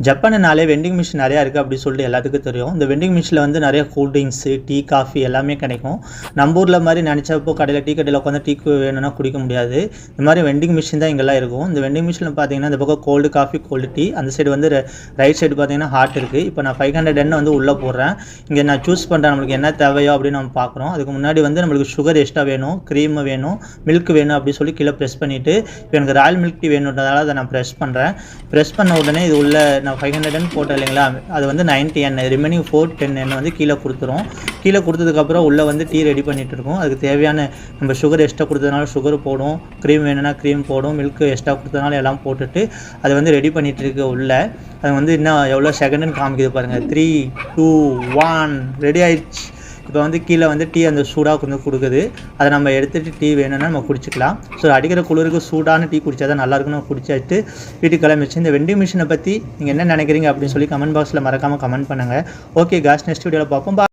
ஜப்பான்னாலே vending machine நிறையா இருக்குது அப்படி சொல்லிட்டு எல்லாத்துக்கும் தெரியும். இந்த வெண்டிங் மிஷினில் வந்து நிறைய கூல் ட்ரிங்க்ஸு, டீ, காஃபி எல்லாமே கிடைக்கும். நம்ம ஊரில் மாதிரி நினச்சப்போ டீ கடையில் உட்காந்து டீ வேணும்னா குடிக்க முடியாது. இந்த மாதிரி வெண்டிங் மிஷின் தான் இங்கெல்லாம் இருக்கும். இந்த வெண்டிங் மிஷினில் பார்த்தீங்கன்னா இந்த பக்கம் கோல்டு காஃபி, கோல்டு டீ, அந்த சைடு வந்து ரைட் சைடு பார்த்தீங்கன்னா ஹாட் இருக்குது. இப்போ நான் 500 எண்ணெய் வந்து உள்ளே போடுறேன். இங்கே நான் சூஸ் பண்ணுறேன் நம்மளுக்கு என்ன தேவையோ அப்படின்னு நம்ம பார்க்குறோம். அதுக்கு முன்னாடி வந்து நம்மளுக்கு சுகர் எக்ஸ்ட்ரா வேணும், க்ரீம் வேணும், மில்க் வேணும் அப்படின்னு சொல்லி கீழே ப்ரெஸ் பண்ணிவிட்டு இப்போ எனக்கு ராயல் மில்க் டீ வேணுன்றதால அதை நான் ப்ரெஸ் பண்ணுறேன். ப்ரெஸ் பண்ண உடனே இது உள்ள நான் 500 எண் போட்டேன் இல்லைங்களா, அது வந்து 90 எண்ணெய், ரிமைனிங் 410 எண்ணெய் வந்து கீழே கொடுத்துரும். கீழே கொடுத்ததுக்கப்புறம் உள்ளே வந்து டீ ரெடி பண்ணிகிட்டு இருக்கோம். அதுக்கு தேவையான நம்ம சுகர் எக்ஸ்ட்ரா கொடுத்ததுனால சுகர் போடும், க்ரீம் வேணும்னா க்ரீம் போடும், மில்க் எக்ஸ்ட்ரா கொடுத்ததுனால எல்லாம் போட்டுட்டு அதை வந்து ரெடி பண்ணிகிட்டு இருக்கு உள்ளே. அது வந்து இன்னும் எவ்வளோ செகண்டுன்னு காமிக்குது பாருங்கள். 3, 2, 1 ரெடி ஆயிடுச்சு. இப்போ வந்து கீழே வந்து டீ அந்த சூடாக கொஞ்சம் கொடுக்குது. அதை நம்ம எடுத்துகிட்டு டீ வேணும்னா நம்ம குடிச்சிக்கலாம். ஸோ அடிக்கிற குளிருக்கு சூடான டீ குடித்தா தான் நல்லாயிருக்குன்னு குடிச்சிட்டு வீட்டுக்கு கிளம்பிச்சு. இந்த வெண்டிங் மிஷினை பற்றி நீங்கள் என்ன நினைக்கிறீங்க அப்படின்னு சொல்லி கமெண்ட் பாக்ஸில் மறக்காமல் கமெண்ட் பண்ணுங்கள். ஓகே காய்ஸ், நெக்ஸ்ட் வீடியோவில் பார்ப்போம்.